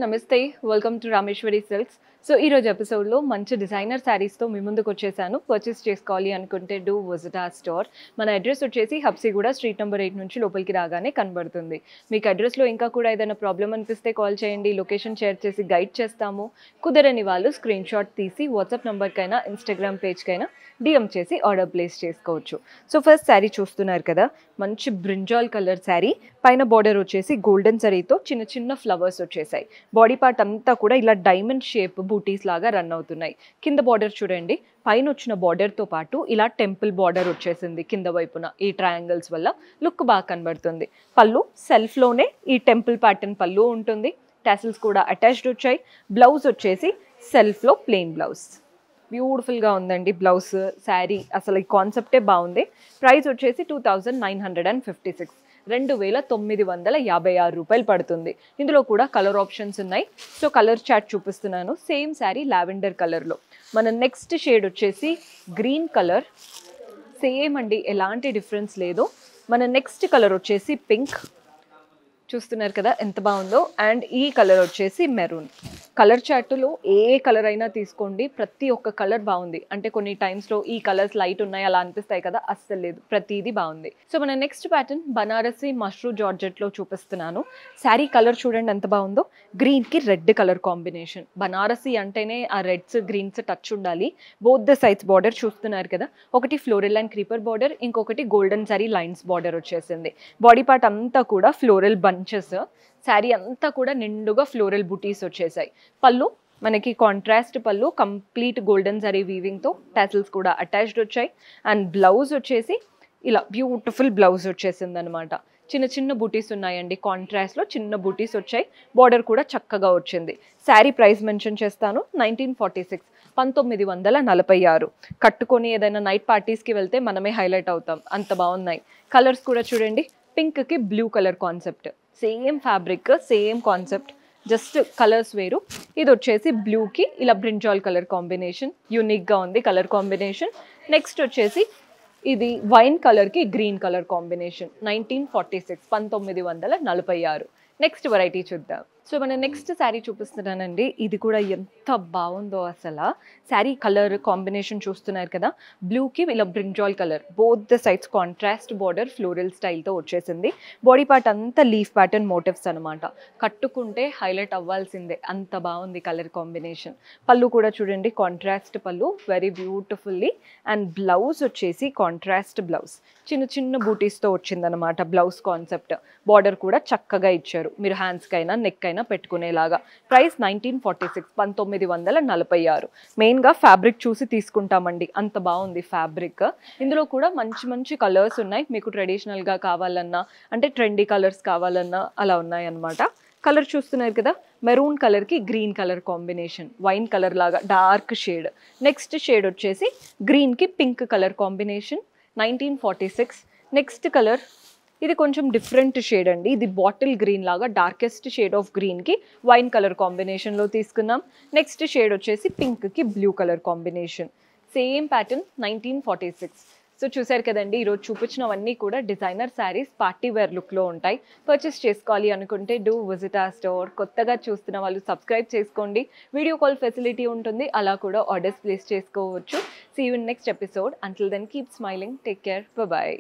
నమస్తే welcome to Rameshwari silks. So ఈ రోజు ఎపిసోడ్లో మంచి డిజైనర్ శారీస్తో మీ ముందుకు వచ్చేసాను. పర్చేస్ చేసుకోవాలి అనుకుంటే డూ విజిట్ ఆ స్టోర్. మన అడ్రస్ వచ్చేసి హబ్సిగూడ స్ట్రీట్ నెంబర్ 8 నుంచి లోపలికి రాగానే కనబడుతుంది. మీకు అడ్రస్లో ఇంకా కూడా ఏదైనా ప్రాబ్లం అనిపిస్తే కాల్ చేయండి, లొకేషన్ షేర్ చేసి గైడ్ చేస్తాము. కుదరని వాళ్ళు స్క్రీన్ షాట్ తీసి వాట్సాప్ నెంబర్కైనా ఇన్స్టాగ్రామ్ పేజ్కైనా డిఎం చేసి ఆర్డర్ ప్లేస్ చేసుకోవచ్చు. సో ఫస్ట్ శారీ చూస్తున్నారు కదా, మంచి బ్రింజాల్ కలర్ శారీ. పైన బార్డర్ వచ్చేసి గోల్డెన్ జరీతో చిన్న చిన్న ఫ్లవర్స్ వచ్చేసాయి. బాడీ పార్ట్ అంతా కూడా ఇలా డైమండ్ షేప్ బూటీస్ లాగా రన్ అవుతున్నాయి. కింద బార్డర్ చూడండి, పైన వచ్చిన బార్డర్తో పాటు ఇలా టెంపుల్ బార్డర్ వచ్చేసింది కింద వైపున. ఈ ట్రయాంగిల్స్ వల్ల లుక్ బాగా కనబడుతుంది. పళ్ళు సెల్ఫ్లోనే ఈ టెంపుల్ ప్యాటర్న్ పళ్ళు ఉంటుంది. టాసిల్స్ కూడా అటాచ్డ్ వచ్చాయి. బ్లౌజ్ వచ్చేసి సెల్ఫ్లో ప్లెయిన్ బ్లౌజ్. బ్యూటిఫుల్గా ఉందండి బ్లౌజ్. శారీ అసలు ఈ కాన్సెప్టే బాగుంది. ప్రైస్ వచ్చేసి 2956, 2956 రూపాయలు పడుతుంది. ఇందులో కూడా కలర్ ఆప్షన్స్ ఉన్నాయి. సో కలర్ చార్ట్ చూపిస్తున్నాను. సేమ్ శారీ లావెండర్ కలర్లో. మన నెక్స్ట్ షేడ్ వచ్చేసి గ్రీన్ కలర్. సేమ్ అండి, ఎలాంటి డిఫరెన్స్ లేదు. మన నెక్స్ట్ కలర్ వచ్చేసి పింక్. చూస్తున్నారు కదా ఎంత బాగుందో. అండ్ ఈ కలర్ వచ్చేసి మెరూన్. కలర్ చార్టులో ఏ కలర్ అయినా తీసుకోండి, ప్రతి ఒక్క కలర్ బాగుంది. అంటే కొన్ని టైమ్స్లో ఈ కలర్స్ లైట్ ఉన్నాయి అలా అనిపిస్తాయి కదా, అస్సలు లేదు, ప్రతిదీ బాగుంది. సో మన నెక్స్ట్ ప్యాటర్న్ బనారసి మష్రూ జార్జెట్లో చూపిస్తున్నాను. శారీ కలర్ చూడండి ఎంత బాగుందో. గ్రీన్కి రెడ్ కలర్ కాంబినేషన్. బనారసి అంటేనే ఆ రెడ్స్ గ్రీన్స్ టచ్ ఉండాలి. బోత్ ద సైడ్స్ బార్డర్ చూస్తున్నారు కదా, ఒకటి ఫ్లోరల్ అండ్ క్రీపర్ బార్డర్, ఇంకొకటి గోల్డెన్ జరీ లైన్స్ బార్డర్ వచ్చేసింది. బాడీ పార్ట్ అంతా కూడా ఫ్లోరల్ బంచెస్. శారీ అంతా కూడా నిండుగా ఫ్లోరల్ బుటీస్ వచ్చేసాయి. పళ్ళు మనకి కాంట్రాస్ట్ పళ్ళు, కంప్లీట్ గోల్డెన్ జరీ వీవింగ్తో. టాసిల్స్ కూడా అటాచ్డ్ వచ్చాయి. అండ్ బ్లౌజ్ వచ్చేసి ఇలా బ్యూటిఫుల్ బ్లౌజ్ వచ్చేసింది అనమాట. చిన్న చిన్న బూటీస్ ఉన్నాయండి, కాంట్రాస్ట్లో చిన్న బూటీస్ వచ్చాయి. బార్డర్ కూడా చక్కగా వచ్చింది. శారీ ప్రైస్ మెన్షన్ చేస్తాను, 1946, 1946. కట్టుకొని ఏదైనా నైట్ పార్టీస్కి వెళ్తే మనమే హైలైట్ అవుతాం, అంత బాగున్నాయి. కలర్స్ కూడా చూడండి, పింక్కి blue colour concept. Same fabric, same concept, just colours వేరు. ఇది వచ్చేసి బ్లూకి ఇలా బ్రింజాల్ కలర్ కాంబినేషన్. యూనిక్గా ఉంది కలర్ కాంబినేషన్. నెక్స్ట్ వచ్చేసి ఇది వైన్ కలర్కి green colour combination. 1946, 1946. Next variety చూద్దాం. సో మన నెక్స్ట్ శారీ చూపిస్తున్నానండి. ఇది కూడా ఎంత బాగుందో అసలు. శారీ కలర్ కాంబినేషన్ చూస్తున్నారు కదా, బ్లూకి ఇలా brinjal colour. Both the sides contrast border floral స్టైల్తో వచ్చేసింది. బాడీ పార్ట్ అంతా లీఫ్ ప్యాటర్న్ మోటివ్స్ అనమాట. కట్టుకుంటే హైలైట్ అవ్వాల్సిందే, అంత బాగుంది కలర్ కాంబినేషన్. పళ్ళు కూడా చూడండి, కాంట్రాస్ట్ పళ్ళు, వెరీ బ్యూటిఫుల్లీ. అండ్ బ్లౌజ్ వచ్చేసి కాంట్రాస్ట్ బ్లౌజ్, చిన్న చిన్న బూటీస్తో వచ్చిందనమాట బ్లౌజ్ కాన్సెప్ట్. బార్డర్ కూడా చక్కగా ఇచ్చారు, మీరు హ్యాండ్స్కైనా నెక్ అయినా పెట్టుకునేలాగా. ప్రైస్ 1946, 1946. మెయిన్గా ఫ్యాబ్రిక్ చూసి తీసుకుంటామండి, అంత బాగుంది ఫ్యాబ్రిక్. ఇందులో కూడా మంచి మంచి కలర్స్ ఉన్నాయి. మీకు ట్రెడిషనల్గా కావాలన్నా, అంటే ట్రెండీ కలర్స్ కావాలన్నా అలా ఉన్నాయన్నమాట. కలర్ చూస్తున్నారు కదా, మెరూన్ కలర్కి green colour combination, wine colour లాగా డార్క్ షేడ్. నెక్స్ట్ షేడ్ వచ్చేసి గ్రీన్కి pink colour combination, 1946. Next colour ఇది కొంచెం డిఫరెంట్ షేడ్ అండి. ఇది బాటిల్ గ్రీన్ లాగా డార్కెస్ట్ షేడ్ ఆఫ్ గ్రీన్కి వైన్ కలర్ కాంబినేషన్లో తీసుకున్నాం. నెక్స్ట్ షేడ్ వచ్చేసి పింక్కి blue colour combination. Same pattern, 1946. So చూసారు కదండి, ఈరోజు చూపించినవన్నీ కూడా డిజైనర్ శారీస్, పార్టీ వేర్ లుక్లో ఉంటాయి. పర్చేస్ చేసుకోవాలి అనుకుంటే డూ విజిట్ ఆ స్టోర్. కొత్తగా చూస్తున్న వాళ్ళు సబ్స్క్రైబ్ చేసుకోండి. వీడియో కాల్ ఫెసిలిటీ ఉంటుంది, అలా కూడా ఆర్డర్స్ ప్లేస్ చేసుకోవచ్చు. See you in next episode. Until then keep smiling, take care, bye.